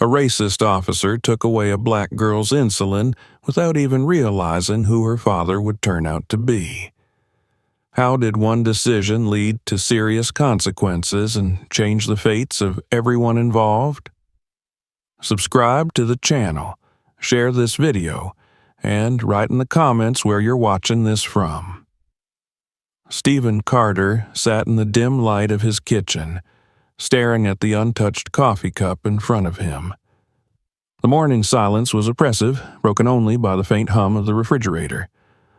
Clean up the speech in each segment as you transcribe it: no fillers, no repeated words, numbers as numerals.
A racist officer took away a black girl's insulin without even realizing who her father would turn out to be. How did one decision lead to serious consequences and change the fates of everyone involved? Subscribe to the channel, share this video, and write in the comments where you're watching this from. Stephen Carter sat in the dim light of his kitchen, staring at the untouched coffee cup in front of him. The morning silence was oppressive, broken only by the faint hum of the refrigerator.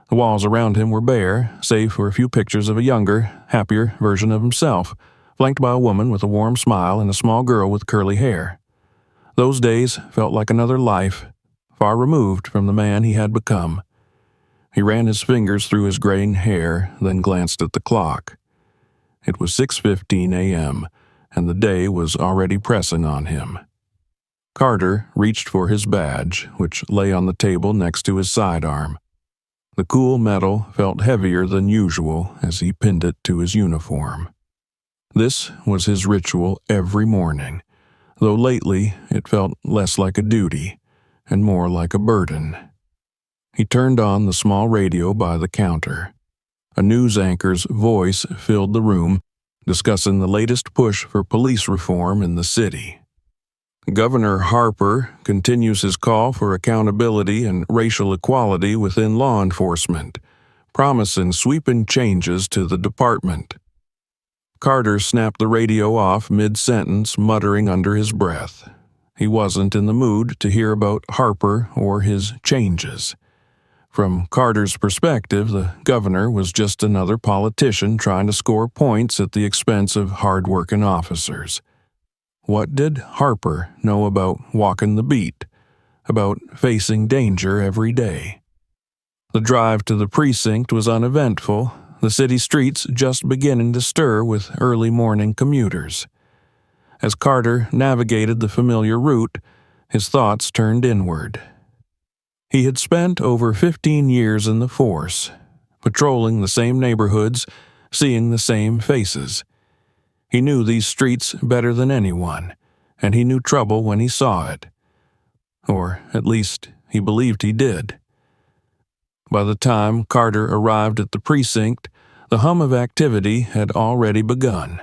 The walls around him were bare, save for a few pictures of a younger, happier version of himself, flanked by a woman with a warm smile and a small girl with curly hair. Those days felt like another life, far removed from the man he had become. He ran his fingers through his graying hair, then glanced at the clock. It was 6:15 a.m., and the day was already pressing on him. Carter reached for his badge, which lay on the table next to his sidearm. The cool metal felt heavier than usual as he pinned it to his uniform. This was his ritual every morning, though lately it felt less like a duty and more like a burden. He turned on the small radio by the counter. A news anchor's voice filled the room, discussing the latest push for police reform in the city. Governor Harper continues his call for accountability and racial equality within law enforcement, promising sweeping changes to the department. Carter snapped the radio off mid-sentence, muttering under his breath. He wasn't in the mood to hear about Harper or his changes. From Carter's perspective, the governor was just another politician trying to score points at the expense of hard-working officers. What did Harper know about walking the beat, about facing danger every day? The drive to the precinct was uneventful, the city streets just beginning to stir with early morning commuters. As Carter navigated the familiar route, his thoughts turned inward. He had spent over 15 years in the force, patrolling the same neighborhoods, seeing the same faces. He knew these streets better than anyone, and he knew trouble when he saw it. Or at least he believed he did. By the time Carter arrived at the precinct, the hum of activity had already begun.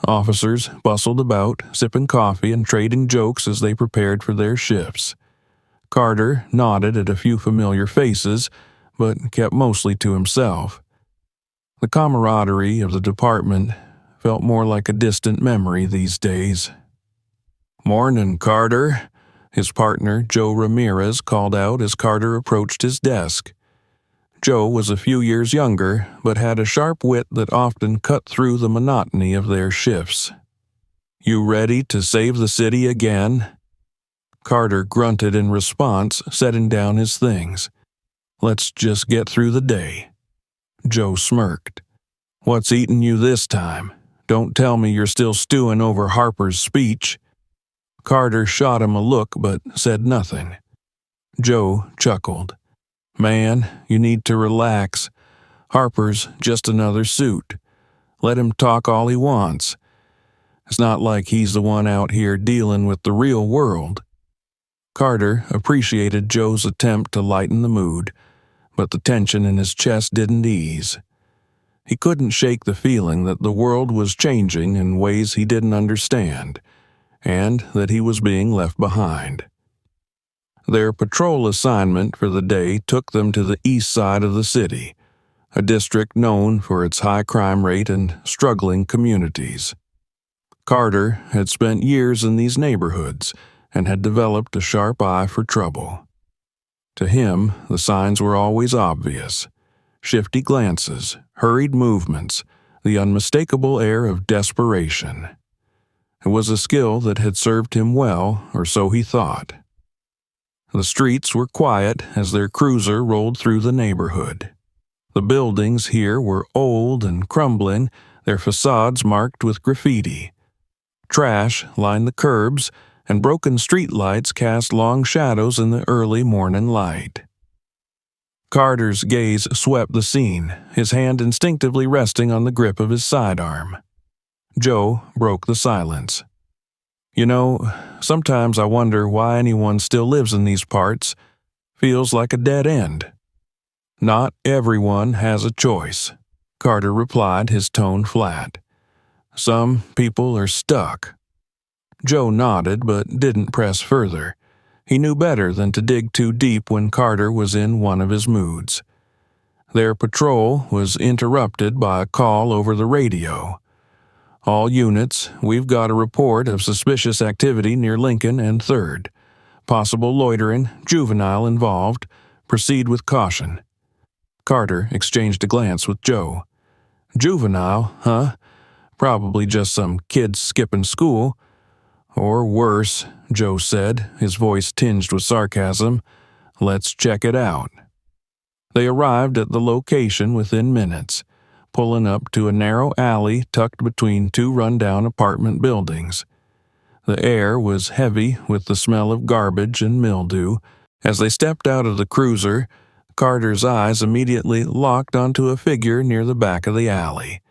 Officers bustled about, sipping coffee and trading jokes as they prepared for their shifts. Carter nodded at a few familiar faces, but kept mostly to himself. The camaraderie of the department felt more like a distant memory these days. "Morning, Carter," his partner, Joe Ramirez, called out as Carter approached his desk. Joe was a few years younger, but had a sharp wit that often cut through the monotony of their shifts. "You ready to save the city again?" Carter grunted in response, setting down his things. "Let's just get through the day." Joe smirked. "What's eating you this time? Don't tell me you're still stewing over Harper's speech." Carter shot him a look but said nothing. Joe chuckled. "Man, you need to relax. Harper's just another suit. Let him talk all he wants. It's not like he's the one out here dealing with the real world." Carter appreciated Joe's attempt to lighten the mood, but the tension in his chest didn't ease. He couldn't shake the feeling that the world was changing in ways he didn't understand, and that he was being left behind. Their patrol assignment for the day took them to the east side of the city, a district known for its high crime rate and struggling communities. Carter had spent years in these neighborhoods and had developed a sharp eye for trouble. To him, the signs were always obvious: shifty glances, hurried movements, the unmistakable air of desperation. It was a skill that had served him well, or so he thought. The streets were quiet as their cruiser rolled through the neighborhood. The buildings here were old and crumbling, their facades marked with graffiti. Trash lined the curbs, and broken streetlights cast long shadows in the early morning light. Carter's gaze swept the scene, his hand instinctively resting on the grip of his sidearm. Joe broke the silence. You know, sometimes I wonder why anyone still lives in these parts. Feels like a dead end. Not everyone has a choice, Carter replied, his tone flat. Some people are stuck. Joe nodded but didn't press further. He knew better than to dig too deep when Carter was in one of his moods. Their patrol was interrupted by a call over the radio. All units, we've got a report of suspicious activity near Lincoln and 3rd. Possible loitering, juvenile involved. Proceed with caution. Carter exchanged a glance with Joe. Juvenile, huh? Probably just some kids skipping school. Or worse, Joe said, his voice tinged with sarcasm. Let's check it out. They arrived at the location within minutes, pulling up to a narrow alley tucked between 2 rundown apartment buildings. The air was heavy with the smell of garbage and mildew. As they stepped out of the cruiser, Carter's eyes immediately locked onto a figure near the back of the alley.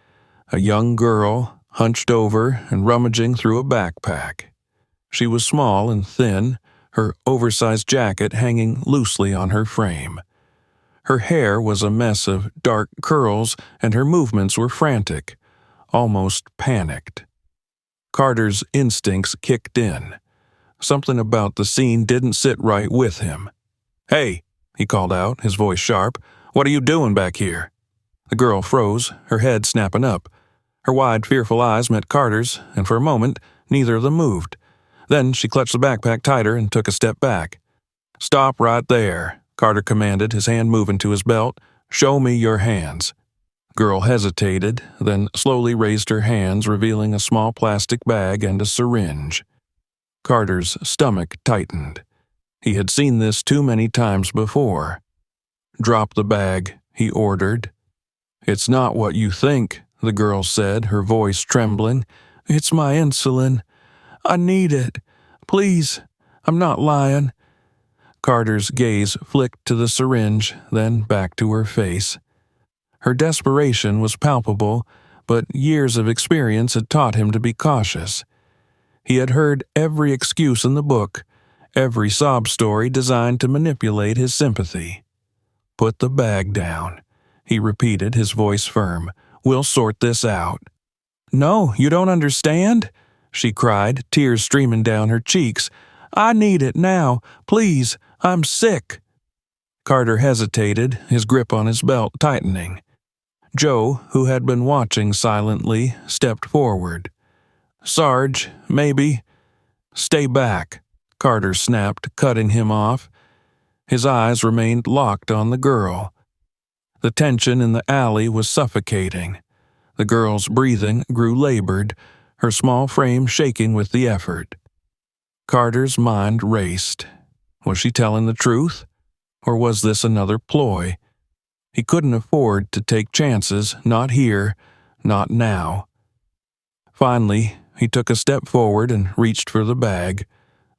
A young girl, hunched over and rummaging through a backpack. She was small and thin, her oversized jacket hanging loosely on her frame. Her hair was a mess of dark curls, and her movements were frantic, almost panicked. Carter's instincts kicked in. Something about the scene didn't sit right with him. "Hey," he called out, his voice sharp, "what are you doing back here?" The girl froze, her head snapping up. Her wide, fearful eyes met Carter's, and for a moment, neither of them moved. Then she clutched the backpack tighter and took a step back. "Stop right there," Carter commanded, his hand moving to his belt. "Show me your hands." Girl hesitated, then slowly raised her hands, revealing a small plastic bag and a syringe. Carter's stomach tightened. He had seen this too many times before. "Drop the bag," he ordered. "It's not what you think," the girl said, her voice trembling. "It's my insulin. I need it. Please, I'm not lying." Carter's gaze flicked to the syringe, then back to her face. Her desperation was palpable, but years of experience had taught him to be cautious. He had heard every excuse in the book, every sob story designed to manipulate his sympathy. "Put the bag down," he repeated, his voice firm. "We'll sort this out." "No, you don't understand," she cried, tears streaming down her cheeks. "I need it now. Please, I'm sick." Carter hesitated, his grip on his belt tightening. Joe, who had been watching silently, stepped forward. "Sarge, maybe." "Stay back," Carter snapped, cutting him off. His eyes remained locked on the girl. The tension in the alley was suffocating. The girl's breathing grew labored, her small frame shaking with the effort. Carter's mind raced. Was she telling the truth? Or was this another ploy? He couldn't afford to take chances, not here, not now. Finally, he took a step forward and reached for the bag.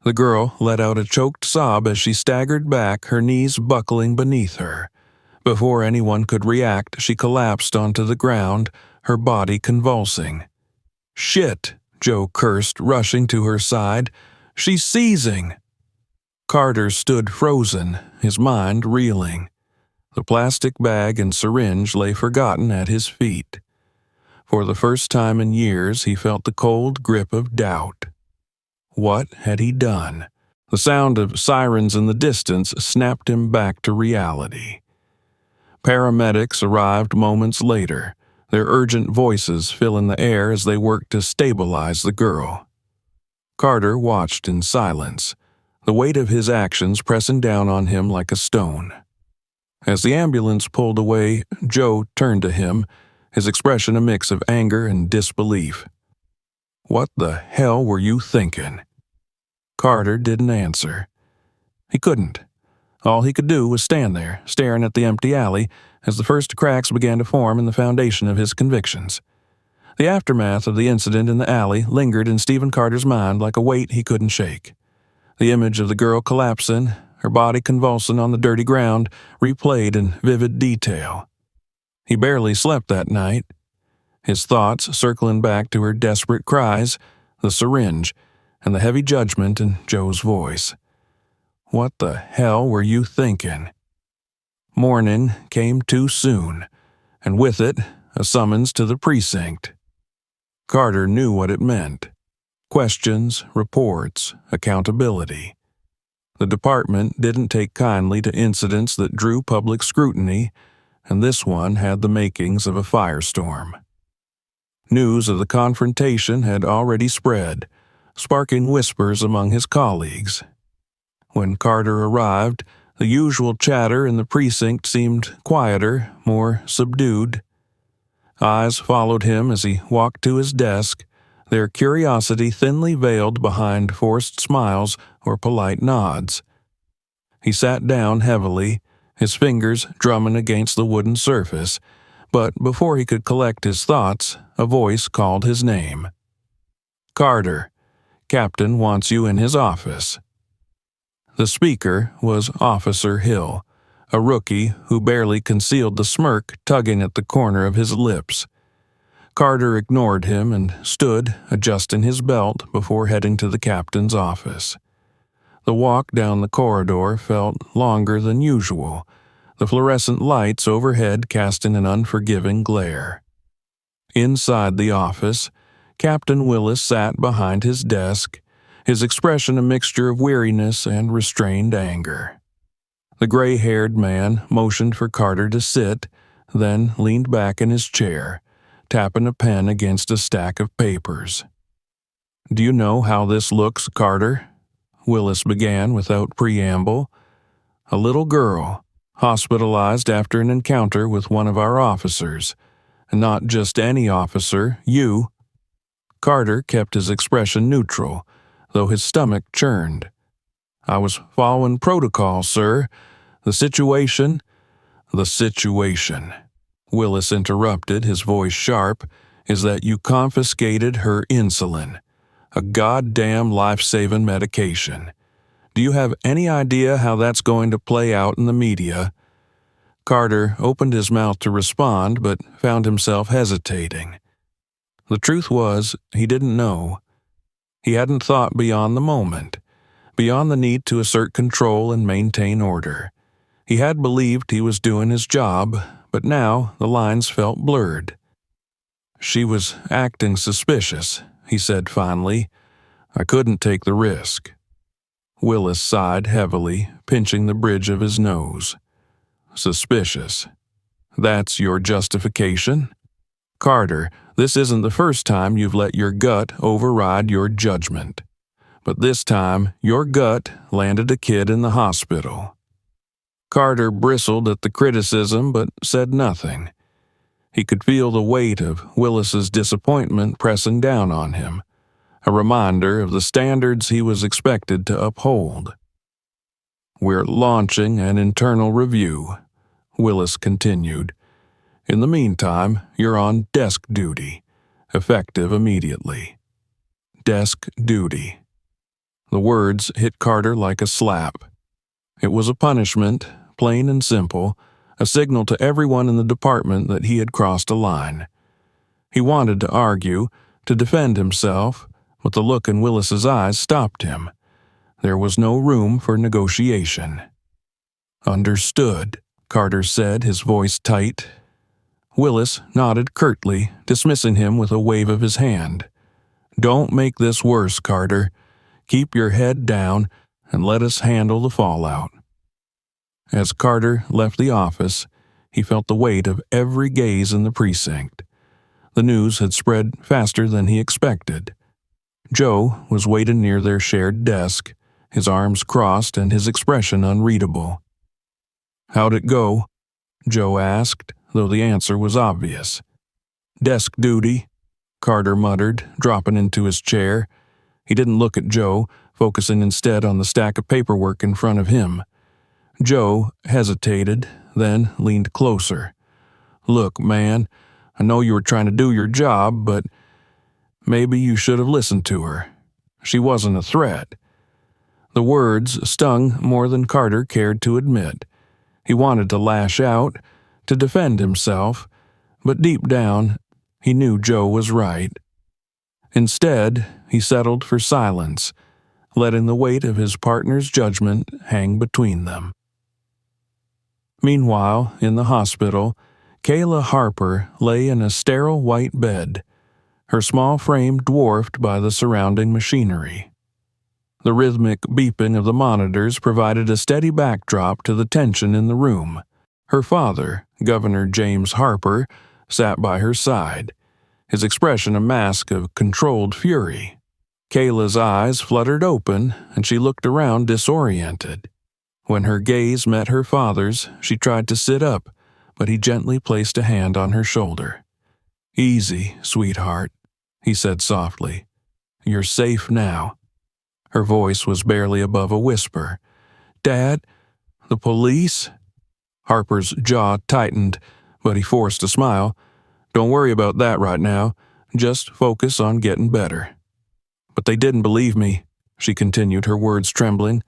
The girl let out a choked sob as she staggered back, her knees buckling beneath her. Before anyone could react, she collapsed onto the ground, her body convulsing. "Shit," Joe cursed, rushing to her side. "She's seizing." Carter stood frozen, his mind reeling. The plastic bag and syringe lay forgotten at his feet. For the first time in years, he felt the cold grip of doubt. What had he done? The sound of sirens in the distance snapped him back to reality. Paramedics arrived moments later, their urgent voices filling the air as they worked to stabilize the girl. Carter watched in silence, the weight of his actions pressing down on him like a stone. As the ambulance pulled away, Joe turned to him, his expression a mix of anger and disbelief. "What the hell were you thinking?" Carter didn't answer. He couldn't. All he could do was stand there, staring at the empty alley, as the first cracks began to form in the foundation of his convictions. The aftermath of the incident in the alley lingered in Stephen Carter's mind like a weight he couldn't shake. The image of the girl collapsing, her body convulsing on the dirty ground, replayed in vivid detail. He barely slept that night, his thoughts circling back to her desperate cries, the syringe, and the heavy judgment in Joe's voice. "What the hell were you thinking?" Morning came too soon, and with it, a summons to the precinct. Carter knew what it meant. Questions, reports, accountability. The department didn't take kindly to incidents that drew public scrutiny, and this one had the makings of a firestorm. News of the confrontation had already spread, sparking whispers among his colleagues. When Carter arrived, the usual chatter in the precinct seemed quieter, more subdued. Eyes followed him as he walked to his desk, their curiosity thinly veiled behind forced smiles or polite nods. He sat down heavily, his fingers drumming against the wooden surface, but before he could collect his thoughts, a voice called his name. "Carter, Captain wants you in his office." The speaker was Officer Hill, a rookie who barely concealed the smirk tugging at the corner of his lips. Carter ignored him and stood, adjusting his belt before heading to the captain's office. The walk down the corridor felt longer than usual, the fluorescent lights overhead casting an unforgiving glare. Inside the office, Captain Willis sat behind his desk, his expression a mixture of weariness and restrained anger. The gray-haired man motioned for Carter to sit, then leaned back in his chair, tapping a pen against a stack of papers. "Do you know how this looks, Carter?" Willis began without preamble. "A little girl, hospitalized after an encounter with one of our officers. And not just any officer, you." Carter kept his expression neutral, though his stomach churned. "I was following protocol, sir. The situation," Willis interrupted, his voice sharp, "is that you confiscated her insulin, a goddamn life-saving medication. Do you have any idea how that's going to play out in the media?" Carter opened his mouth to respond, but found himself hesitating. The truth was, he didn't know. He hadn't thought beyond the moment, beyond the need to assert control and maintain order. He had believed he was doing his job, but now the lines felt blurred. "She was acting suspicious," he said finally. "I couldn't take the risk." Willis sighed heavily, pinching the bridge of his nose. "Suspicious. That's your justification? Carter, this isn't the first time you've let your gut override your judgment. But this time, your gut landed a kid in the hospital." Carter bristled at the criticism but said nothing. He could feel the weight of Willis's disappointment pressing down on him, a reminder of the standards he was expected to uphold. "We're launching an internal review," Willis continued. "In the meantime, you're on desk duty, effective immediately." Desk duty. The words hit Carter like a slap. It was a punishment, plain and simple, a signal to everyone in the department that he had crossed a line. He wanted to argue, to defend himself, but the look in Willis's eyes stopped him. There was no room for negotiation. "Understood," Carter said, his voice tight. Willis nodded curtly, dismissing him with a wave of his hand. "Don't make this worse, Carter. Keep your head down and let us handle the fallout." As Carter left the office, he felt the weight of every gaze in the precinct. The news had spread faster than he expected. Joe was waiting near their shared desk, his arms crossed and his expression unreadable. "How'd it go?" Joe asked, though the answer was obvious. "Desk duty," Carter muttered, dropping into his chair. He didn't look at Joe, focusing instead on the stack of paperwork in front of him. Joe hesitated, then leaned closer. "Look, man, I know you were trying to do your job, but maybe you should have listened to her. She wasn't a threat." The words stung more than Carter cared to admit. He wanted to lash out, to defend himself, but deep down, he knew Joe was right. Instead, he settled for silence, letting the weight of his partner's judgment hang between them. Meanwhile, in the hospital, Kayla Harper lay in a sterile white bed, her small frame dwarfed by the surrounding machinery. The rhythmic beeping of the monitors provided a steady backdrop to the tension in the room. Her father, Governor James Harper, sat by her side, his expression a mask of controlled fury. Kayla's eyes fluttered open, and she looked around disoriented. When her gaze met her father's, she tried to sit up, but he gently placed a hand on her shoulder. "Easy, sweetheart," he said softly. "You're safe now." Her voice was barely above a whisper. "Dad, the police?" Harper's jaw tightened, but he forced a smile. "Don't worry about that right now. Just focus on getting better." "But they didn't believe me," she continued, her words trembling.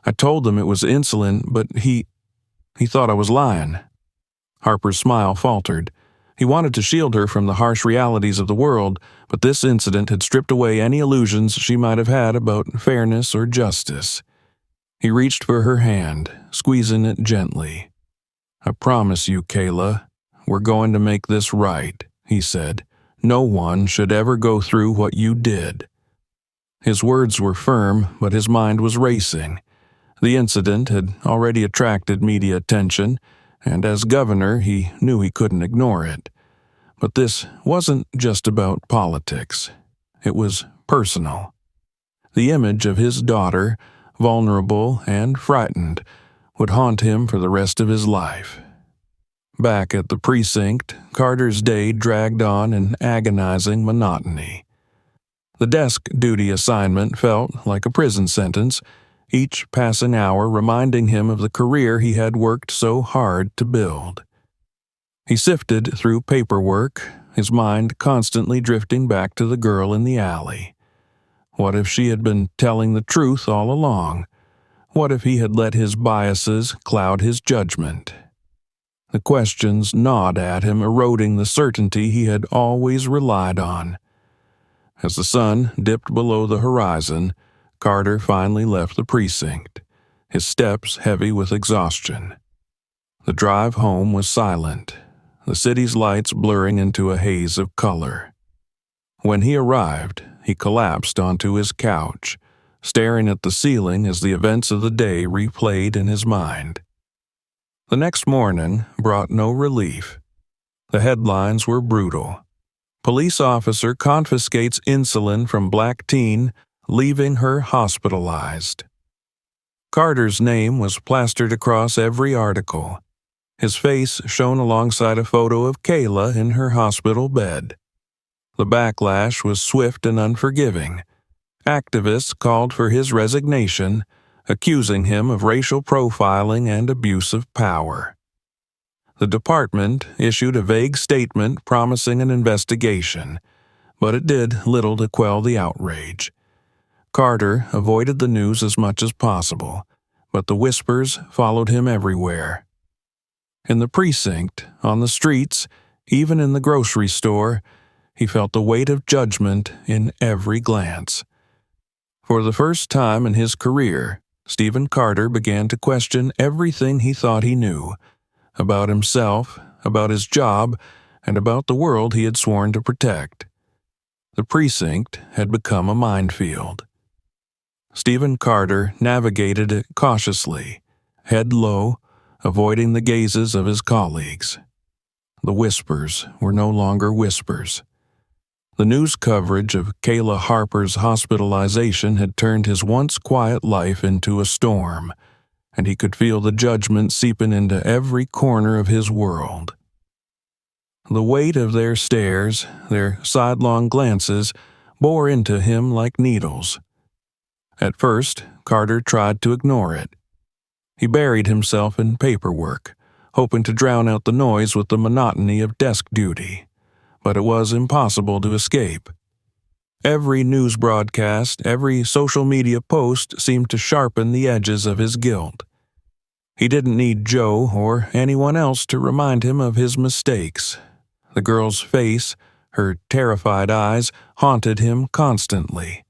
"I told them it was insulin, but he thought I was lying." Harper's smile faltered. He wanted to shield her from the harsh realities of the world, but this incident had stripped away any illusions she might have had about fairness or justice. He reached for her hand, squeezing it gently. "I promise you, Kayla, we're going to make this right," he said. "No one should ever go through what you did." His words were firm, but his mind was racing. The incident had already attracted media attention, and as governor, he knew he couldn't ignore it. But this wasn't just about politics. It was personal. The image of his daughter, vulnerable and frightened, would haunt him for the rest of his life. Back at the precinct, Carter's day dragged on in agonizing monotony. The desk duty assignment felt like a prison sentence, each passing hour reminding him of the career he had worked so hard to build. He sifted through paperwork, his mind constantly drifting back to the girl in the alley. What if she had been telling the truth all along? What if he had let his biases cloud his judgment? The questions gnawed at him, eroding the certainty he had always relied on. As the sun dipped below the horizon, Carter finally left the precinct, his steps heavy with exhaustion. The drive home was silent, the city's lights blurring into a haze of color. When he arrived, he collapsed onto his couch, staring at the ceiling as the events of the day replayed in his mind. The next morning brought no relief. The headlines were brutal. Police officer confiscates insulin from black teen, leaving her hospitalized. Carter's name was plastered across every article. His face shone alongside a photo of Kayla in her hospital bed. The backlash was swift and unforgiving. Activists called for his resignation, accusing him of racial profiling and abuse of power. The department issued a vague statement promising an investigation, but it did little to quell the outrage. Carter avoided the news as much as possible, but the whispers followed him everywhere. In the precinct, on the streets, even in the grocery store, he felt the weight of judgment in every glance. For the first time in his career, Stephen Carter began to question everything he thought he knew, about himself, about his job, and about the world he had sworn to protect. The precinct had become a minefield. Stephen Carter navigated it cautiously, head low, avoiding the gazes of his colleagues. The whispers were no longer whispers. The news coverage of Kayla Harper's hospitalization had turned his once quiet life into a storm, and he could feel the judgment seeping into every corner of his world. The weight of their stares, their sidelong glances, bore into him like needles. At first, Carter tried to ignore it. He buried himself in paperwork, hoping to drown out the noise with the monotony of desk duty. But it was impossible to escape. Every news broadcast, every social media post seemed to sharpen the edges of his guilt. He didn't need Joe or anyone else to remind him of his mistakes. The girl's face, Her terrified eyes haunted him constantly.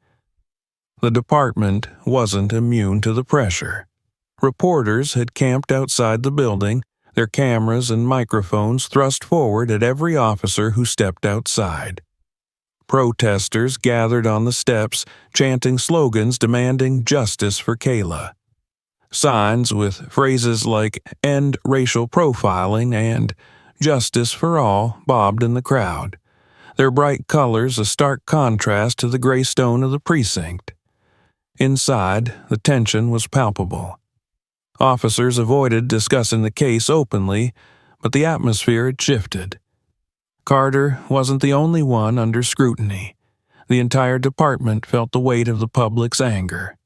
The department wasn't immune to the pressure. Reporters had camped outside the building, their cameras and microphones thrust forward at every officer who stepped outside. Protesters gathered on the steps, chanting slogans demanding justice for Kayla. Signs with phrases like "End racial profiling" and "Justice for all" bobbed in the crowd, their bright colors a stark contrast to the gray stone of the precinct. Inside, the tension was palpable. Officers avoided discussing the case openly, but the atmosphere had shifted. Carter wasn't the only one under scrutiny. The entire department felt the weight of the public's anger.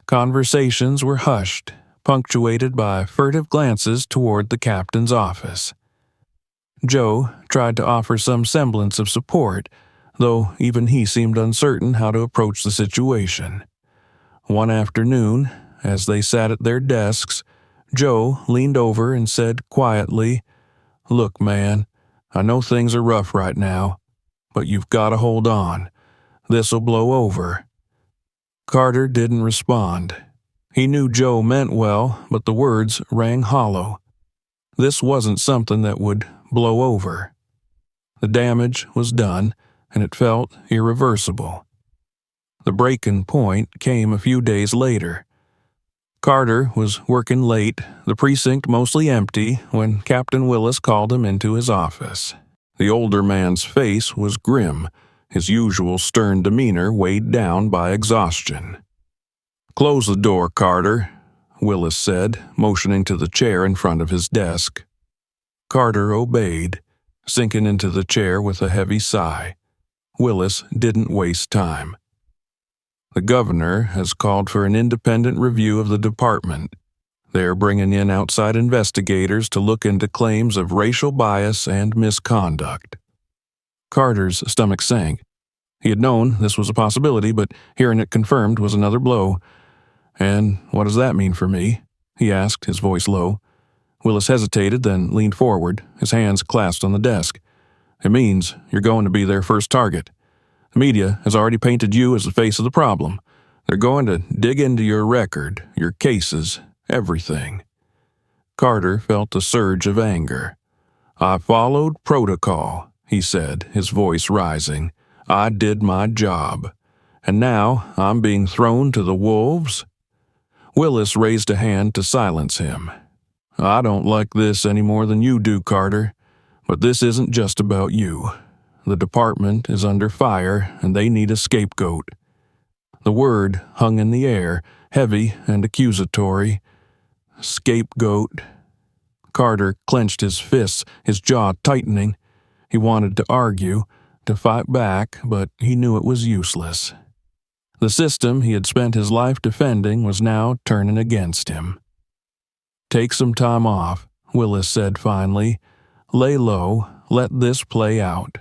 Conversations were hushed, punctuated by furtive glances toward the captain's office. Joe tried to offer some semblance of support, though even he seemed uncertain how to approach the situation. One afternoon, as they sat at their desks, Joe leaned over and said quietly, "Look, man, I know things are rough right now, but you've got to hold on. This'll blow over." Carter didn't respond. He knew Joe meant well, but the words rang hollow. This wasn't something that would blow over. The damage was done, and it felt irreversible. The breaking point came a few days later. Carter was working late, the precinct mostly empty, when Captain Willis called him into his office. The older man's face was grim, his usual stern demeanor weighed down by exhaustion. "Close the door, Carter," Willis said, motioning to the chair in front of his desk. Carter obeyed, sinking into the chair with a heavy sigh. Willis didn't waste time. "The governor has called for an independent review of the department. They're bringing in outside investigators to look into claims of racial bias and misconduct." Carter's stomach sank. He had known this was a possibility, but hearing it confirmed was another blow. "And what does that mean for me?" he asked, his voice low. Willis hesitated, then leaned forward, his hands clasped on the desk. "It means you're going to be their first target. The media has already painted you as the face of the problem. They're going to dig into your record, your cases, everything." Carter felt a surge of anger. "I followed protocol," he said, his voice rising. "I did my job. And now I'm being thrown to the wolves?" Willis raised a hand to silence him. "I don't like this any more than you do, Carter. But this isn't just about you. The department is under fire, and they need a scapegoat." The word hung in the air, heavy and accusatory. Scapegoat. Carter clenched his fists, his jaw tightening. He wanted to argue, to fight back, but he knew it was useless. The system he had spent his life defending was now turning against him. "Take some time off," Willis said finally. "Lay low, let this play out."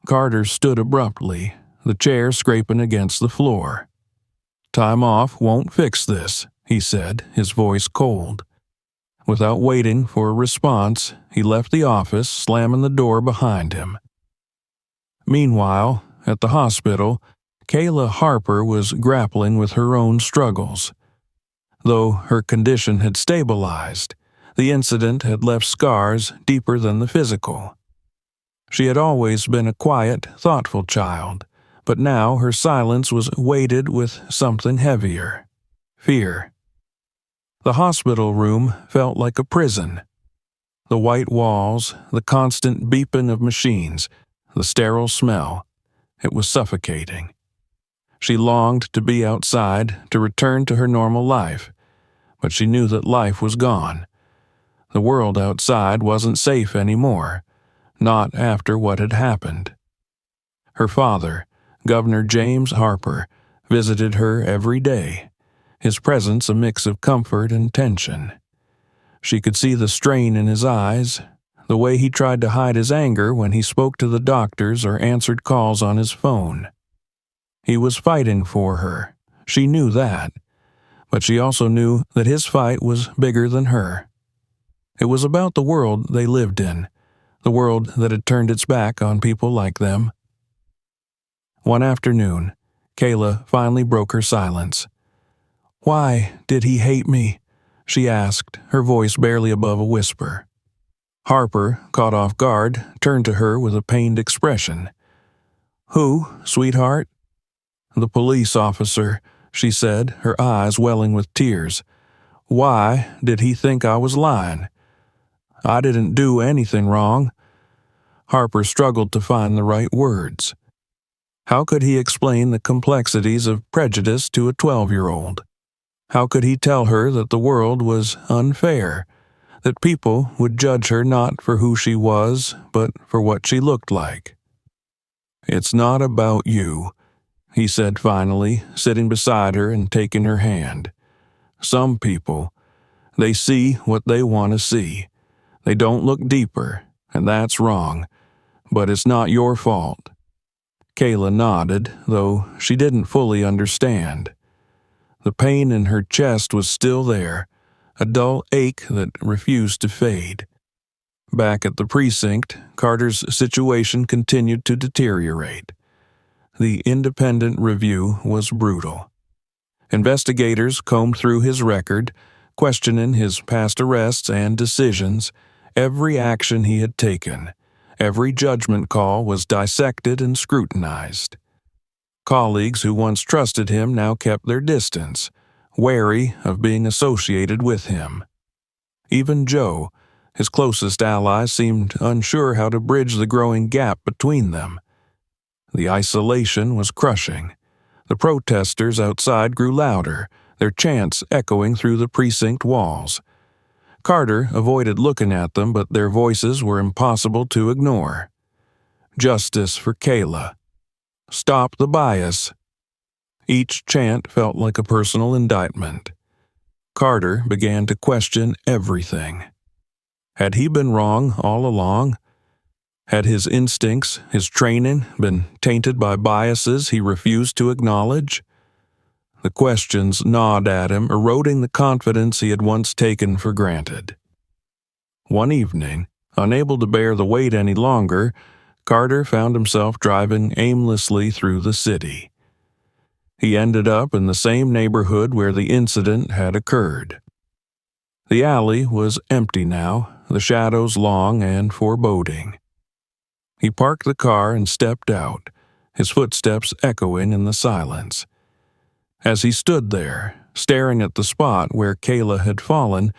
Carter stood abruptly, the chair scraping against the floor. "Time off won't fix this," he said, his voice cold. Without waiting for a response, he left the office, slamming the door behind him. Meanwhile, at the hospital, Kayla Harper was grappling with her own struggles. Though her condition had stabilized, the incident had left scars deeper than the physical. She had always been a quiet, thoughtful child, but now her silence was weighted with something heavier: fear. The hospital room felt like a prison. The white walls, the constant beeping of machines, the sterile smell. It was suffocating. She longed to be outside, to return to her normal life, but she knew that life was gone. The world outside wasn't safe anymore, not after what had happened. Her father, Governor James Harper, visited her every day, his presence a mix of comfort and tension. She could see the strain in his eyes, the way he tried to hide his anger when he spoke to the doctors or answered calls on his phone. He was fighting for her. She knew that. But she also knew that his fight was bigger than her. It was about the world they lived in, the world that had turned its back on people like them. One afternoon, Kayla finally broke her silence. "Why did he hate me?" she asked, her voice barely above a whisper. Harper, caught off guard, turned to her with a pained expression. "Who, sweetheart?" "The police officer," she said, her eyes welling with tears. "Why did he think I was lying? I didn't do anything wrong." Harper struggled to find the right words. How could he explain the complexities of prejudice to a 12-year-old? How could he tell her that the world was unfair, that people would judge her not for who she was, but for what she looked like? "It's not about you," he said finally, sitting beside her and taking her hand. "Some people, they see what they want to see. They don't look deeper, and that's wrong. But it's not your fault." Kayla nodded, though she didn't fully understand. The pain in her chest was still there, a dull ache that refused to fade. Back at the precinct, Carter's situation continued to deteriorate. The independent review was brutal. Investigators combed through his record, questioning his past arrests and decisions, every action he had taken. Every judgment call was dissected and scrutinized. Colleagues who once trusted him now kept their distance, wary of being associated with him. Even Joe, his closest ally, seemed unsure how to bridge the growing gap between them. The isolation was crushing. The protesters outside grew louder, their chants echoing through the precinct walls. Carter avoided looking at them, but their voices were impossible to ignore. Justice for Kayla. Stop the bias. Each chant felt like a personal indictment. Carter began to question everything. Had he been wrong all along? Had his instincts, his training, been tainted by biases he refused to acknowledge? The questions gnawed at him, eroding the confidence he had once taken for granted. One evening, unable to bear the weight any longer, Carter found himself driving aimlessly through the city. He ended up in the same neighborhood where the incident had occurred. The alley was empty now, the shadows long and foreboding. He parked the car and stepped out, his footsteps echoing in the silence. As he stood there, staring at the spot where Kayla had fallen,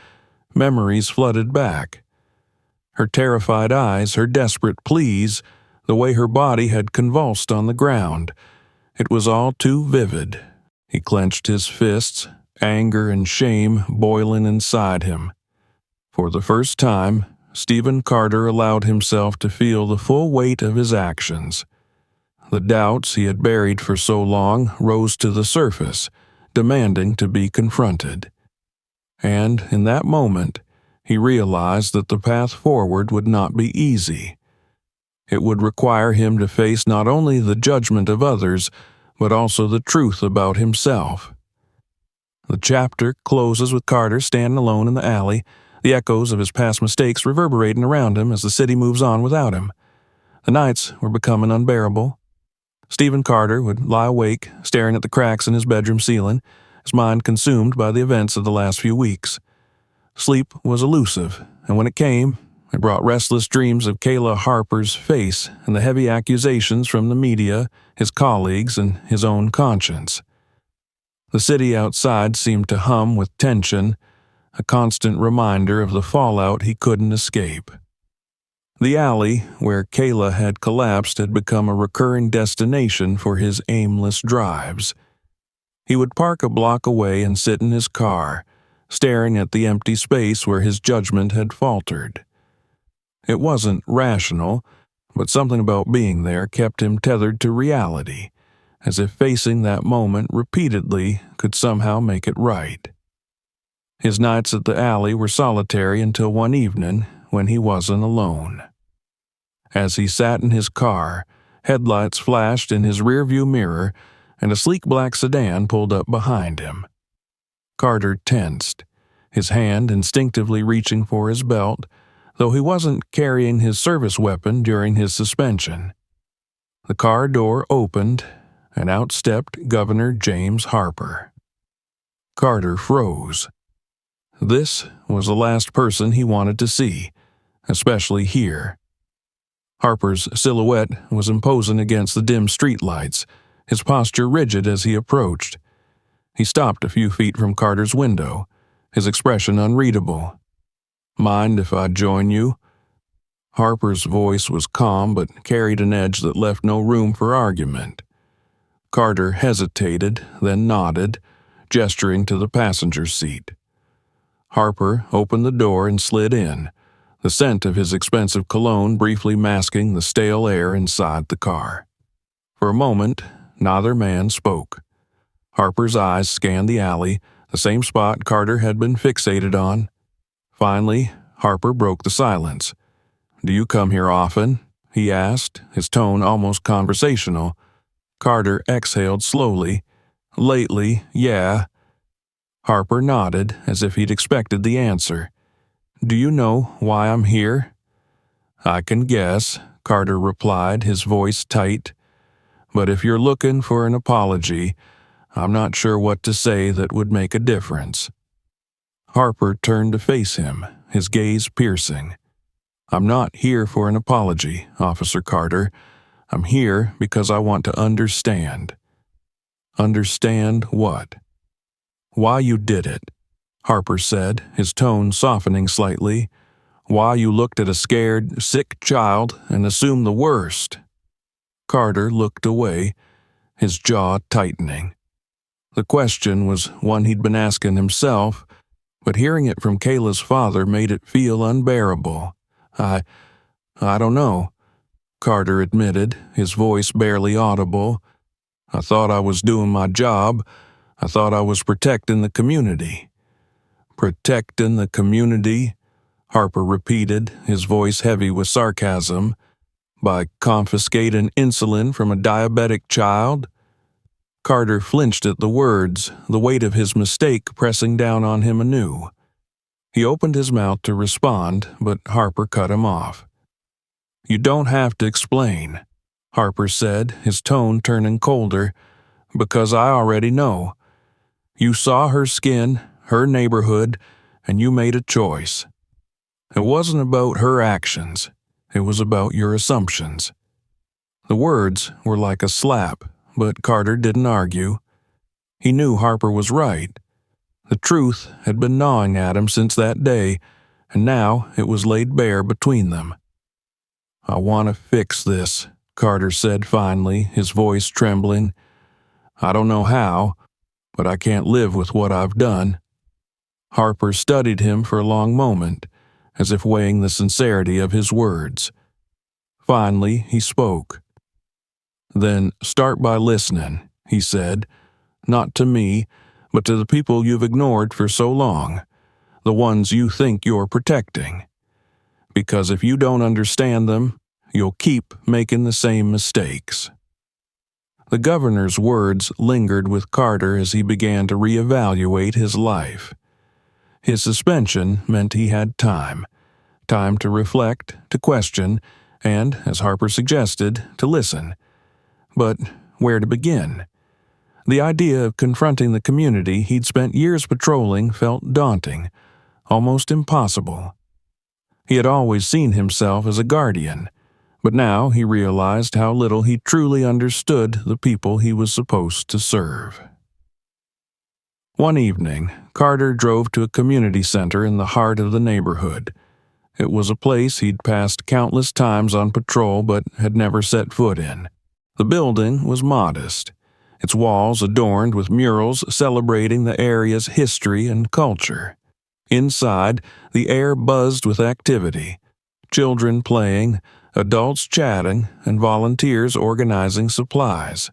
memories flooded back. Her terrified eyes, her desperate pleas, the way her body had convulsed on the ground. It was all too vivid. He clenched his fists, anger and shame boiling inside him. For the first time, Stephen Carter allowed himself to feel the full weight of his actions. The doubts he had buried for so long rose to the surface, demanding to be confronted. And in that moment, he realized that the path forward would not be easy. It would require him to face not only the judgment of others, but also the truth about himself. The chapter closes with Carter standing alone in the alley, the echoes of his past mistakes reverberating around him as the city moves on without him. The nights were becoming unbearable. Stephen Carter would lie awake, staring at the cracks in his bedroom ceiling, his mind consumed by the events of the last few weeks. Sleep was elusive, and when it came, it brought restless dreams of Kayla Harper's face and the heavy accusations from the media, his colleagues, and his own conscience. The city outside seemed to hum with tension, a constant reminder of the fallout he couldn't escape. The alley where Kayla had collapsed had become a recurring destination for his aimless drives. He would park a block away and sit in his car, staring at the empty space where his judgment had faltered. It wasn't rational, but something about being there kept him tethered to reality, as if facing that moment repeatedly could somehow make it right. His nights at the alley were solitary until one evening when he wasn't alone. As he sat in his car, headlights flashed in his rearview mirror, and a sleek black sedan pulled up behind him. Carter tensed, his hand instinctively reaching for his belt, though he wasn't carrying his service weapon during his suspension. The car door opened, and out stepped Governor James Harper. Carter froze. This was the last person he wanted to see, especially here. Harper's silhouette was imposing against the dim streetlights, his posture rigid as he approached. He stopped a few feet from Carter's window, his expression unreadable. "Mind if I join you?" Harper's voice was calm but carried an edge that left no room for argument. Carter hesitated, then nodded, gesturing to the passenger seat. Harper opened the door and slid in, the scent of his expensive cologne briefly masking the stale air inside the car. For a moment, neither man spoke. Harper's eyes scanned the alley, the same spot Carter had been fixated on. Finally, Harper broke the silence. "Do you come here often?" he asked, his tone almost conversational. Carter exhaled slowly. "Lately, yeah." Harper nodded, as if he'd expected the answer. "Do you know why I'm here?" "I can guess," Carter replied, his voice tight. "But if you're looking for an apology, I'm not sure what to say that would make a difference." Harper turned to face him, his gaze piercing. "I'm not here for an apology, Officer Carter. I'm here because I want to understand." "Understand what?" "Why you did it," Harper said, his tone softening slightly. "Why you looked at a scared, sick child and assumed the worst." Carter looked away, his jaw tightening. The question was one he'd been asking himself, but hearing it from Kayla's father made it feel unbearable. I don't know," Carter admitted, his voice barely audible. "I thought I was doing my job. I thought I was protecting the community." "Protecting the community?" Harper repeated, his voice heavy with sarcasm. "By confiscating insulin from a diabetic child?" Carter flinched at the words, the weight of his mistake pressing down on him anew. He opened his mouth to respond, but Harper cut him off. "You don't have to explain," Harper said, his tone turning colder, "because I already know. You saw her skin, her neighborhood, and you made a choice. It wasn't about her actions. It was about your assumptions." The words were like a slap, but Carter didn't argue. He knew Harper was right. The truth had been gnawing at him since that day, and now it was laid bare between them. "I want to fix this," Carter said finally, his voice trembling. "I don't know how, but I can't live with what I've done." Harper studied him for a long moment, as if weighing the sincerity of his words. Finally, he spoke. "Then start by listening," he said, "not to me, but to the people you've ignored for so long, the ones you think you're protecting. Because if you don't understand them, you'll keep making the same mistakes." The governor's words lingered with Carter as he began to reevaluate his life. His suspension meant he had time to reflect, to question, and, as Harper suggested, to listen. But where to begin? The idea of confronting the community he'd spent years patrolling felt daunting, almost impossible. He had always seen himself as a guardian, but now he realized how little he truly understood the people he was supposed to serve. One evening, Carter drove to a community center in the heart of the neighborhood. It was a place he'd passed countless times on patrol but had never set foot in. The building was modest, its walls adorned with murals celebrating the area's history and culture. Inside, the air buzzed with activity, children playing, adults chatting, and volunteers organizing supplies.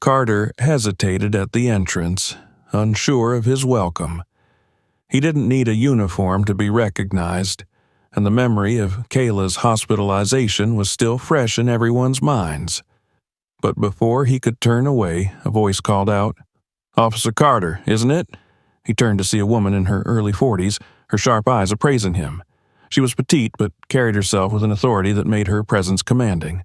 Carter hesitated at the entrance, unsure of his welcome. He didn't need a uniform to be recognized, and the memory of Kayla's hospitalization was still fresh in everyone's minds. But before he could turn away, a voice called out, "Officer Carter, isn't it?" He turned to see a woman in her early 40s, her sharp eyes appraising him. She was petite but carried herself with an authority that made her presence commanding.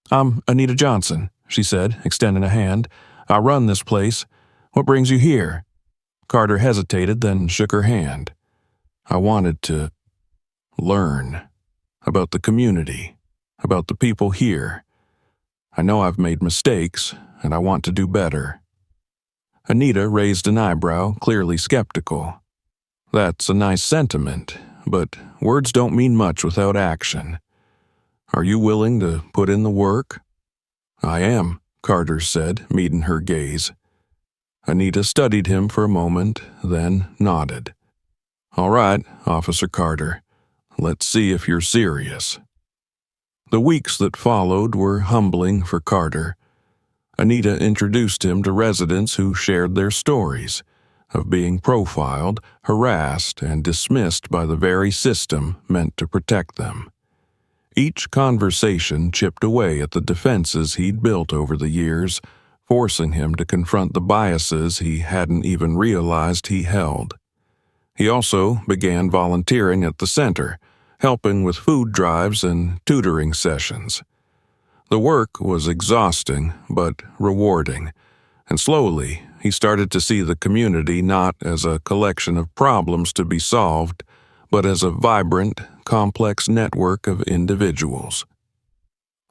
"I'm Anita Johnson," she said, extending a hand. "I run this place. What brings you here?" Carter hesitated, then shook her hand. "I wanted to learn about the community, about the people here. I know I've made mistakes, and I want to do better." Anita raised an eyebrow, clearly skeptical. "That's a nice sentiment, but words don't mean much without action. Are you willing to put in the work?" "I am," Carter said, meeting her gaze. Anita studied him for a moment, then nodded. "All right, Officer Carter. Let's see if you're serious." The weeks that followed were humbling for Carter. Anita introduced him to residents who shared their stories of being profiled, harassed, and dismissed by the very system meant to protect them. Each conversation chipped away at the defenses he'd built over the years, forcing him to confront the biases he hadn't even realized he held. He also began volunteering at the center, helping with food drives and tutoring sessions. The work was exhausting but rewarding, and slowly he started to see the community not as a collection of problems to be solved, but as a vibrant, complex network of individuals.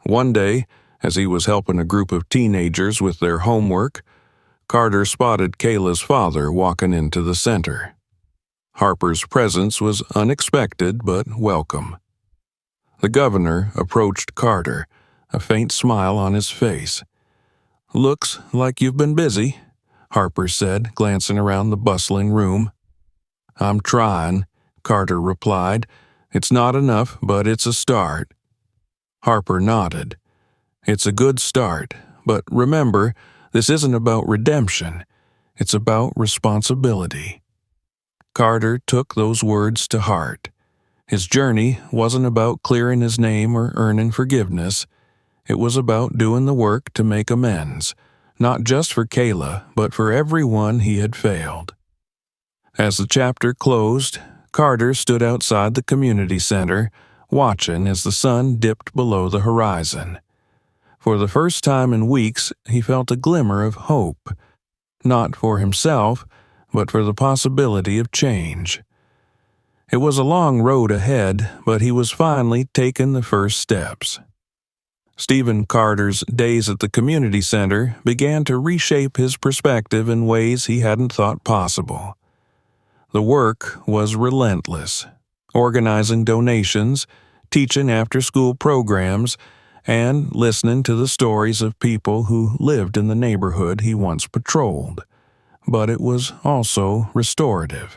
One day, as he was helping a group of teenagers with their homework, Carter spotted Kayla's father walking into the center. Harper's presence was unexpected but welcome. The governor approached Carter, a faint smile on his face. "Looks like you've been busy," Harper said, glancing around the bustling room. "I'm trying," Carter replied. "It's not enough, but it's a start." Harper nodded. "It's a good start, but remember, this isn't about redemption. It's about responsibility." Carter took those words to heart. His journey wasn't about clearing his name or earning forgiveness. It was about doing the work to make amends, not just for Kayla, but for everyone he had failed. As the chapter closed, Carter stood outside the community center, watching as the sun dipped below the horizon. For the first time in weeks, he felt a glimmer of hope, not for himself, but for the possibility of change. It was a long road ahead, but he was finally taking the first steps. Stephen Carter's days at the community center began to reshape his perspective in ways he hadn't thought possible. The work was relentless, organizing donations, teaching after-school programs, and listening to the stories of people who lived in the neighborhood he once patrolled. But it was also restorative.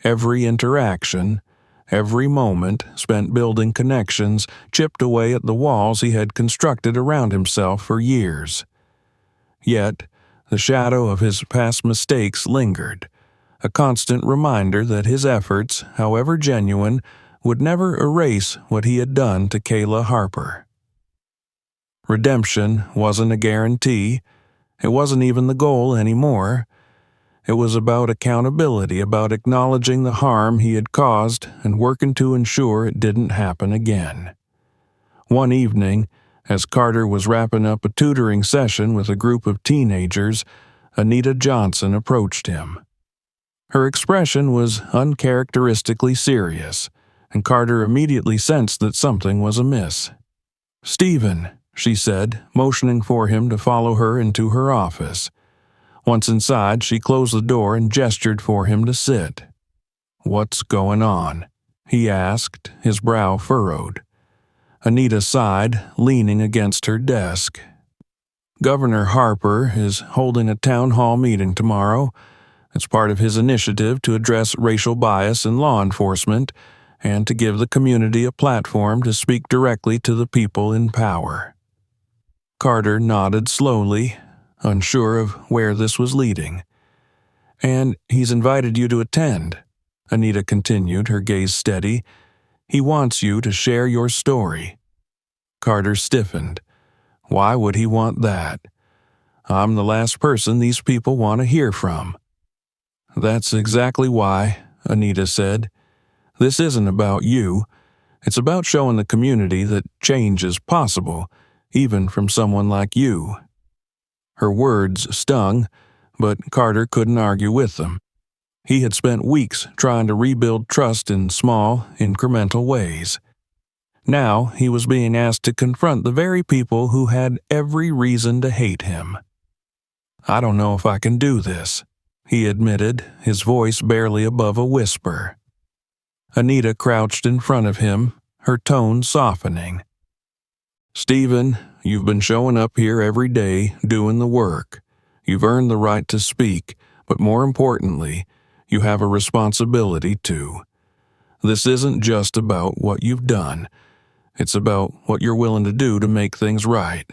Every interaction, every moment spent building connections, chipped away at the walls he had constructed around himself for years. Yet, the shadow of his past mistakes lingered, a constant reminder that his efforts, however genuine, would never erase what he had done to Kayla Harper. Redemption wasn't a guarantee. It wasn't even the goal anymore. It was about accountability, about acknowledging the harm he had caused and working to ensure it didn't happen again. One evening, as Carter was wrapping up a tutoring session with a group of teenagers, Anita Johnson approached him. Her expression was uncharacteristically serious, and Carter immediately sensed that something was amiss. "Stephen," she said, motioning for him to follow her into her office. Once inside, she closed the door and gestured for him to sit. "What's going on?" he asked, his brow furrowed. Anita sighed, leaning against her desk. "Governor Harper is holding a town hall meeting tomorrow. It's part of his initiative to address racial bias in law enforcement and to give the community a platform to speak directly to the people in power." Carter nodded slowly, unsure of where this was leading. "And he's invited you to attend," Anita continued, her gaze steady. "He wants you to share your story." Carter stiffened. "Why would he want that? I'm the last person these people want to hear from." "That's exactly why," Anita said. This isn't about you. It's about showing the community that change is possible, even from someone like you." Her words stung, but Carter couldn't argue with them. He had spent weeks trying to rebuild trust in small, incremental ways. Now he was being asked to confront the very people who had every reason to hate him. "I don't know if I can do this," he admitted, his voice barely above a whisper. Anita crouched in front of him, her tone softening. "Stephen, you've been showing up here every day, doing the work. You've earned the right to speak, but more importantly, you have a responsibility too. This isn't just about what you've done. It's about what you're willing to do to make things right."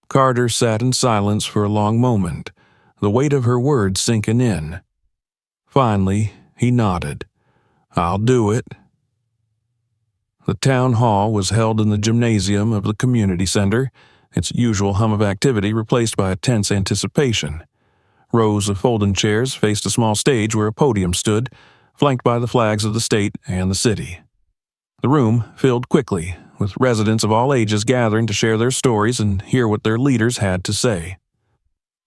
Carter sat in silence for a long moment, the weight of her words sinking in. Finally, he nodded. "I'll do it." The town hall was held in the gymnasium of the community center, its usual hum of activity replaced by a tense anticipation. Rows of folding chairs faced a small stage where a podium stood, flanked by the flags of the state and the city. The room filled quickly, with residents of all ages gathering to share their stories and hear what their leaders had to say.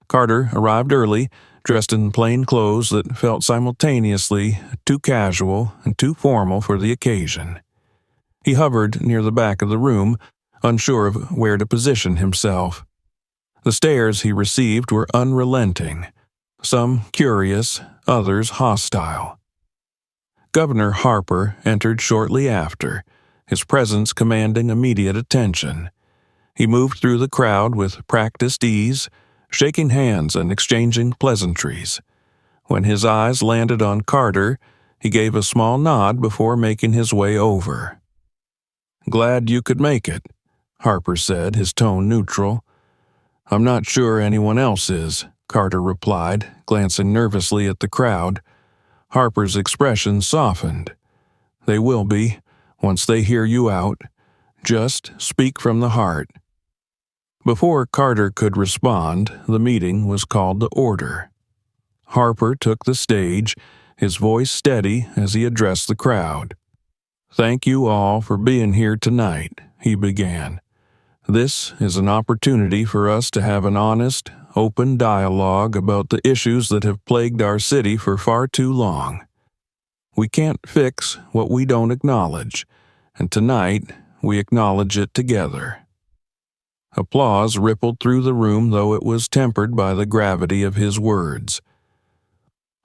Carter arrived early, dressed in plain clothes that felt simultaneously too casual and too formal for the occasion. He hovered near the back of the room, unsure of where to position himself. The stares he received were unrelenting, some curious, others hostile. Governor Harper entered shortly after, his presence commanding immediate attention. He moved through the crowd with practiced ease, shaking hands and exchanging pleasantries. When his eyes landed on Carter, he gave a small nod before making his way over. "Glad you could make it," Harper said, his tone neutral. "I'm not sure anyone else is," Carter replied, glancing nervously at the crowd. Harper's expression softened. "They will be, once they hear you out. Just speak from the heart." Before Carter could respond, the meeting was called to order. Harper took the stage, his voice steady as he addressed the crowd. "Thank you all for being here tonight," he began. "This is an opportunity for us to have an honest, open dialogue about the issues that have plagued our city for far too long. We can't fix what we don't acknowledge, and tonight we acknowledge it together." Applause rippled through the room, though it was tempered by the gravity of his words.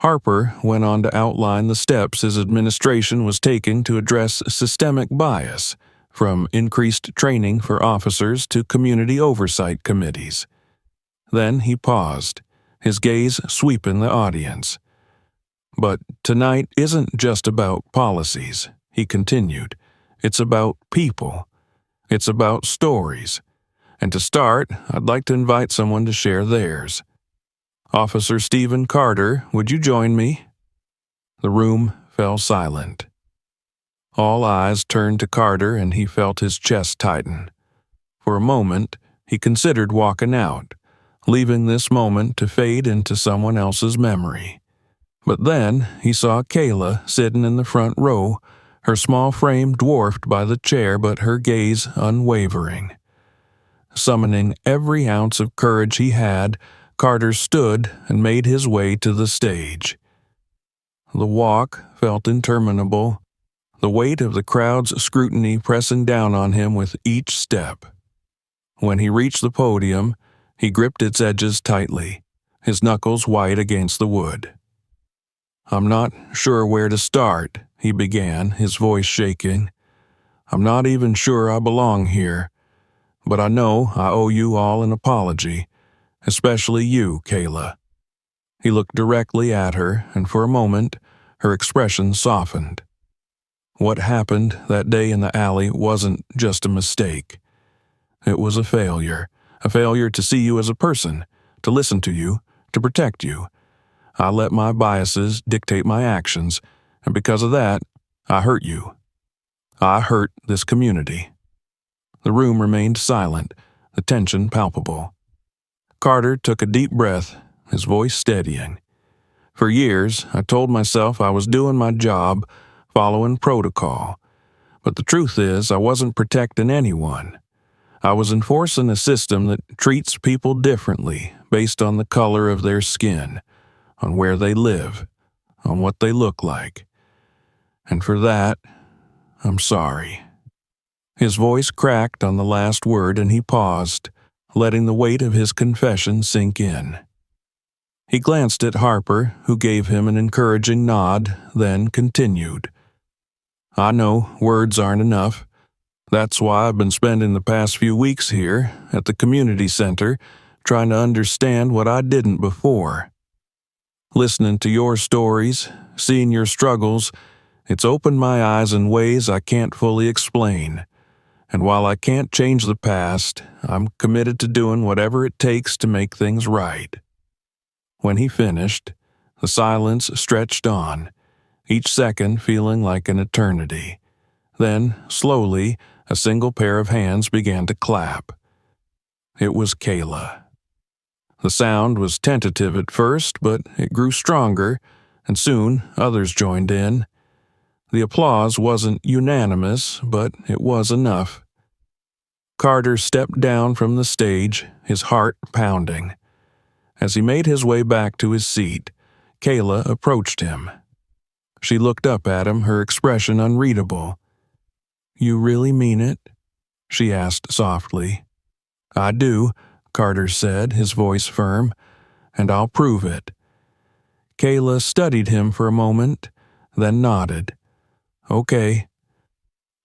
Harper went on to outline the steps his administration was taking to address systemic bias, from increased training for officers to community oversight committees. Then he paused, his gaze sweeping the audience. "But tonight isn't just about policies," he continued. "It's about people. It's about stories. And to start, I'd like to invite someone to share theirs. Officer Stephen Carter, would you join me?" The room fell silent. All eyes turned to Carter, and he felt his chest tighten. For a moment, he considered walking out, leaving this moment to fade into someone else's memory. But then he saw Kayla sitting in the front row, her small frame dwarfed by the chair but her gaze unwavering. Summoning every ounce of courage he had, Carter stood and made his way to the stage. The walk felt interminable, the weight of the crowd's scrutiny pressing down on him with each step. When he reached the podium, he gripped its edges tightly, his knuckles white against the wood. "I'm not sure where to start," he began, his voice shaking. "I'm not even sure I belong here, but I know I owe you all an apology, especially you, Kayla." He looked directly at her, and for a moment, her expression softened. What happened that day in the alley wasn't just a mistake. It was a failure to see you as a person, to listen to you, to protect you. I let my biases dictate my actions, and because of that, I hurt you. I hurt this community. The room remained silent, the tension palpable. Carter took a deep breath, his voice steadying. "For years, I told myself I was doing my job, following protocol. But the truth is, I wasn't protecting anyone. I was enforcing a system that treats people differently based on the color of their skin, on where they live, on what they look like. And for that, I'm sorry." His voice cracked on the last word and he paused, letting the weight of his confession sink in. He glanced at Harper, who gave him an encouraging nod, then continued. "I know words aren't enough. That's why I've been spending the past few weeks here, at the community center, trying to understand what I didn't before. Listening to your stories, seeing your struggles, it's opened my eyes in ways I can't fully explain. And while I can't change the past, I'm committed to doing whatever it takes to make things right." When he finished, the silence stretched on, each second feeling like an eternity. Then, slowly, a single pair of hands began to clap. It was Kayla. The sound was tentative at first, but it grew stronger, and soon others joined in. The applause wasn't unanimous, but it was enough. Carter stepped down from the stage, his heart pounding. As he made his way back to his seat, Kayla approached him. She looked up at him, her expression unreadable. "You really mean it?" she asked softly. "I do," Carter said, his voice firm, "and I'll prove it." Kayla studied him for a moment, then nodded. "Okay."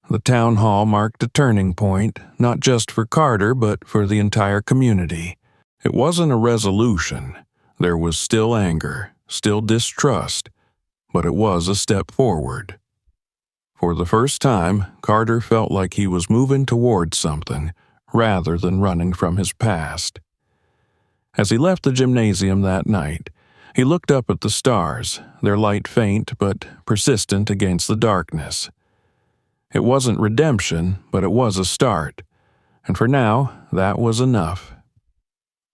The town hall marked a turning point, not just for Carter, but for the entire community. It wasn't a resolution. There was still anger, still distrust, but it was a step forward. For the first time, Carter felt like he was moving towards something, rather than running from his past. As he left the gymnasium that night, he looked up at the stars, their light faint but persistent against the darkness. It wasn't redemption, but it was a start, and for now, that was enough.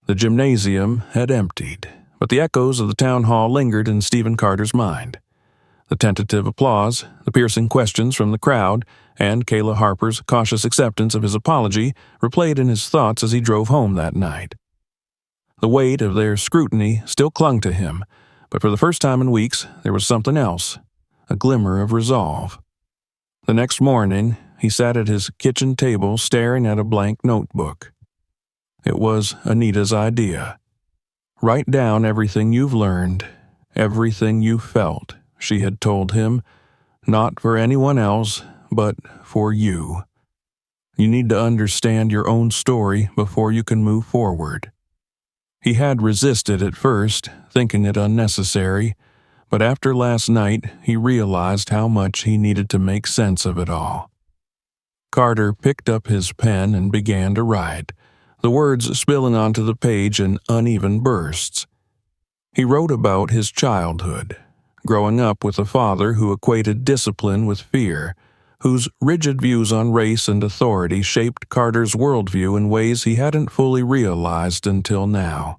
The gymnasium had emptied, but the echoes of the town hall lingered in Stephen Carter's mind. The tentative applause, the piercing questions from the crowd, and Kayla Harper's cautious acceptance of his apology replayed in his thoughts as he drove home that night. The weight of their scrutiny still clung to him, but for the first time in weeks, there was something else, a glimmer of resolve. The next morning, he sat at his kitchen table staring at a blank notebook. It was Anita's idea. "Write down everything you've learned, everything you felt," she had told him, "not for anyone else, but for you. You need to understand your own story before you can move forward." He had resisted at first, thinking it unnecessary, but after last night he realized how much he needed to make sense of it all. Carter picked up his pen and began to write, the words spilling onto the page in uneven bursts. He wrote about his childhood, growing up with a father who equated discipline with fear, whose rigid views on race and authority shaped Carter's worldview in ways he hadn't fully realized until now.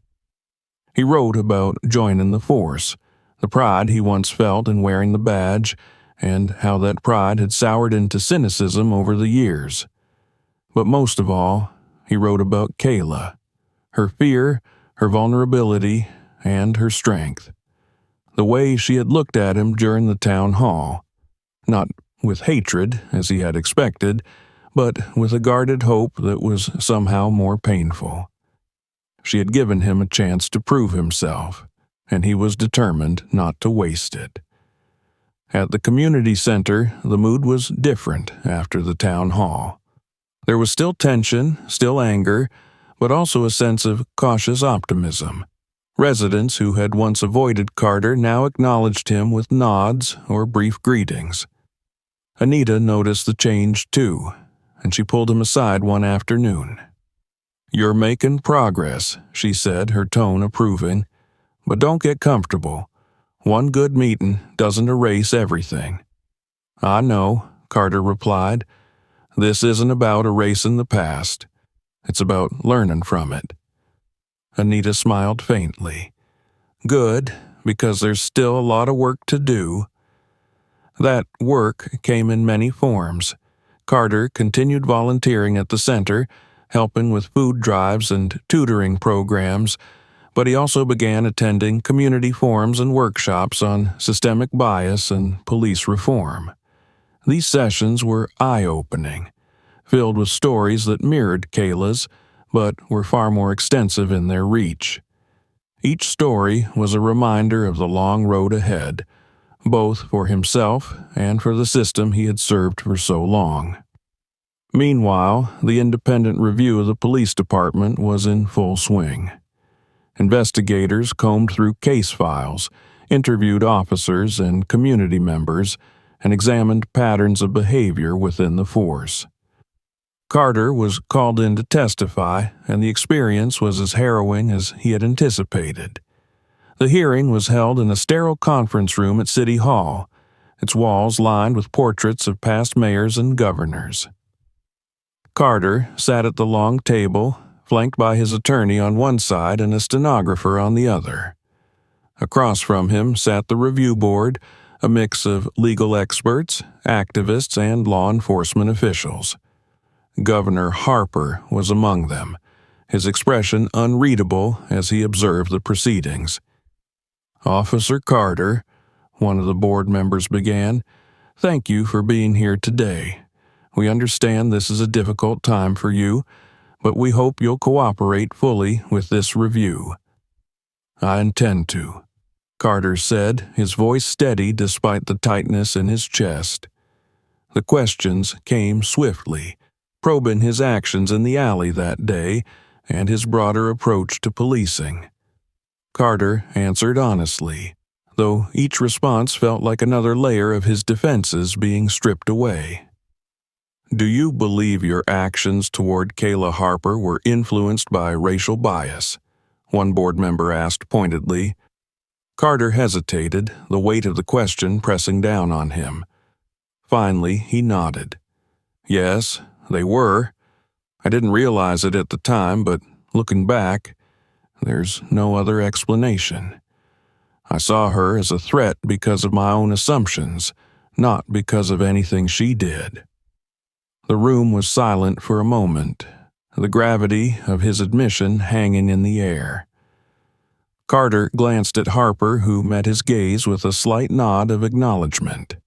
He wrote about joining the force, the pride he once felt in wearing the badge, and how that pride had soured into cynicism over the years. But most of all, he wrote about Kayla, her fear, her vulnerability, and her strength. The way she had looked at him during the town hall, not with hatred, as he had expected, but with a guarded hope that was somehow more painful. She had given him a chance to prove himself, and he was determined not to waste it. At the community center, the mood was different after the town hall. There was still tension, still anger, but also a sense of cautious optimism. Residents who had once avoided Carter now acknowledged him with nods or brief greetings. Anita noticed the change too, and she pulled him aside one afternoon. "You're making progress," she said, her tone approving, "but don't get comfortable. One good meeting doesn't erase everything." "I know," Carter replied. "This isn't about erasing the past. It's about learning from it." Anita smiled faintly. "Good, because there's still a lot of work to do." That work came in many forms. Carter continued volunteering at the center, helping with food drives and tutoring programs, but he also began attending community forums and workshops on systemic bias and police reform. These sessions were eye-opening, filled with stories that mirrored Kayla's, but were far more extensive in their reach. Each story was a reminder of the long road ahead, both for himself and for the system he had served for so long. Meanwhile, the independent review of the police department was in full swing. Investigators combed through case files, interviewed officers and community members, and examined patterns of behavior within the force. Carter was called in to testify, and the experience was as harrowing as he had anticipated. The hearing was held in a sterile conference room at City Hall, its walls lined with portraits of past mayors and governors. Carter sat at the long table, flanked by his attorney on one side and a stenographer on the other. Across from him sat the review board, a mix of legal experts, activists, and law enforcement officials. Governor Harper was among them, his expression unreadable as he observed the proceedings. "Officer Carter," one of the board members began, "thank you for being here today. We understand this is a difficult time for you, but we hope you'll cooperate fully with this review." "I intend to," Carter said, his voice steady despite the tightness in his chest. The questions came swiftly, probing his actions in the alley that day and his broader approach to policing. Carter answered honestly, though each response felt like another layer of his defenses being stripped away. "Do you believe your actions toward Kayla Harper were influenced by racial bias?" one board member asked pointedly. Carter hesitated, the weight of the question pressing down on him. Finally, he nodded. "Yes, they were. I didn't realize it at the time, but looking back, there's no other explanation. I saw her as a threat because of my own assumptions, not because of anything she did." The room was silent for a moment, the gravity of his admission hanging in the air. Carter glanced at Harper, who met his gaze with a slight nod of acknowledgement.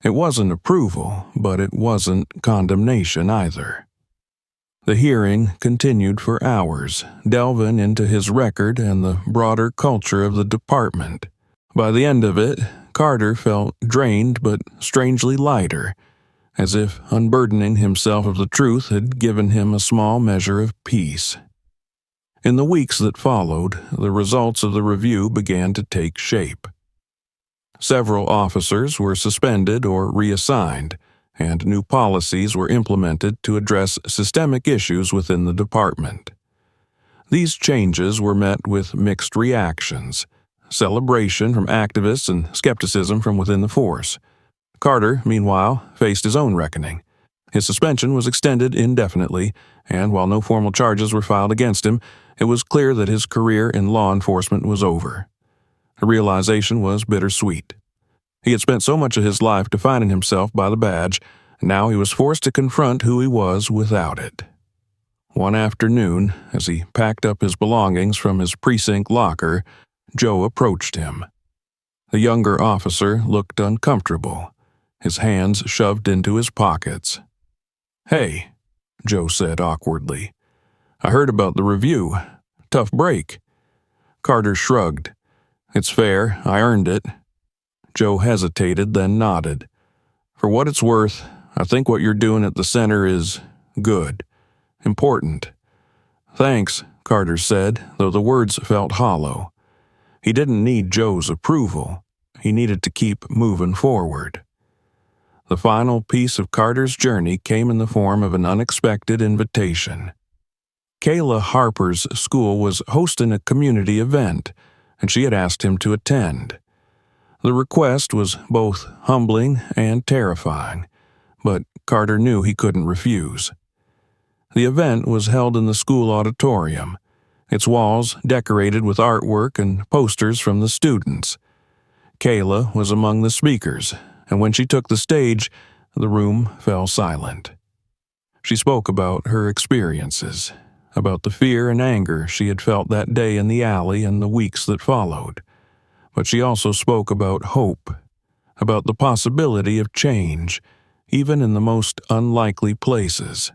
It wasn't approval, but it wasn't condemnation either. The hearing continued for hours, delving into his record and the broader culture of the department. By the end of it, Carter felt drained but strangely lighter, as if unburdening himself of the truth had given him a small measure of peace. In the weeks that followed, the results of the review began to take shape. Several officers were suspended or reassigned, and new policies were implemented to address systemic issues within the department. These changes were met with mixed reactions, celebration from activists and skepticism from within the force. Carter, meanwhile, faced his own reckoning. His suspension was extended indefinitely, and while no formal charges were filed against him, it was clear that his career in law enforcement was over. The realization was bittersweet. He had spent so much of his life defining himself by the badge, and now he was forced to confront who he was without it. One afternoon, as he packed up his belongings from his precinct locker, Joe approached him. The younger officer looked uncomfortable, his hands shoved into his pockets. "Hey," Joe said awkwardly. "I heard about the review. Tough break." Carter shrugged. "It's fair, I earned it." Joe hesitated, then nodded. "For what it's worth, I think what you're doing at the center is good, important." "Thanks," Carter said, though the words felt hollow. He didn't need Joe's approval. He needed to keep moving forward. The final piece of Carter's journey came in the form of an unexpected invitation. Kayla Harper's school was hosting a community event, and she had asked him to attend. The request was both humbling and terrifying, but Carter knew he couldn't refuse. The event was held in the school auditorium, its walls decorated with artwork and posters from the students. Kayla was among the speakers, and when she took the stage, the room fell silent. She spoke about her experiences, about the fear and anger she had felt that day in the alley and the weeks that followed. But she also spoke about hope, about the possibility of change, even in the most unlikely places.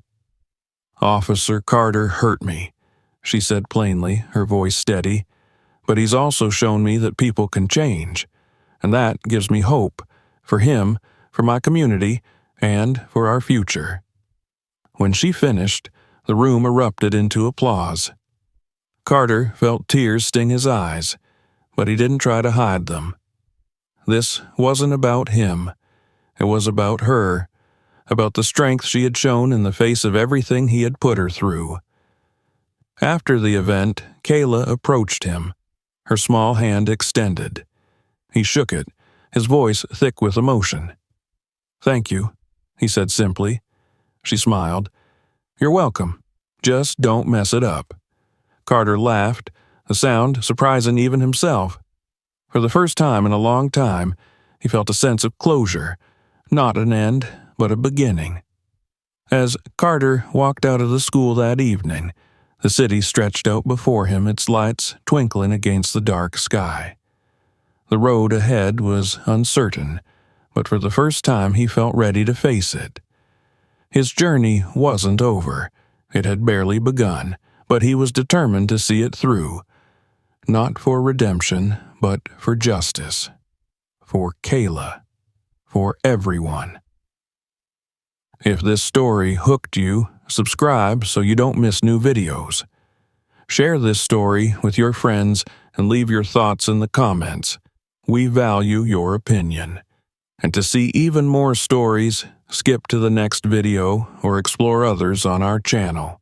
"Officer Carter hurt me," she said plainly, her voice steady. "But he's also shown me that people can change, and that gives me hope, for him, for my community, and for our future." When she finished, the room erupted into applause. Carter felt tears sting his eyes, but he didn't try to hide them. This wasn't about him. It was about her, about the strength she had shown in the face of everything he had put her through. After the event, Kayla approached him, her small hand extended. He shook it, his voice thick with emotion. "Thank you," he said simply. She smiled. "You're welcome. Just don't mess it up." Carter laughed, the sound surprising even himself. For the first time in a long time, he felt a sense of closure, not an end, but a beginning. As Carter walked out of the school that evening, the city stretched out before him, its lights twinkling against the dark sky. The road ahead was uncertain, but for the first time he felt ready to face it. His journey wasn't over. It had barely begun, but he was determined to see it through. Not for redemption, but for justice. For Kayla. For everyone. If this story hooked you, subscribe so you don't miss new videos. Share this story with your friends and leave your thoughts in the comments. We value your opinion. And to see even more stories, skip to the next video or explore others on our channel.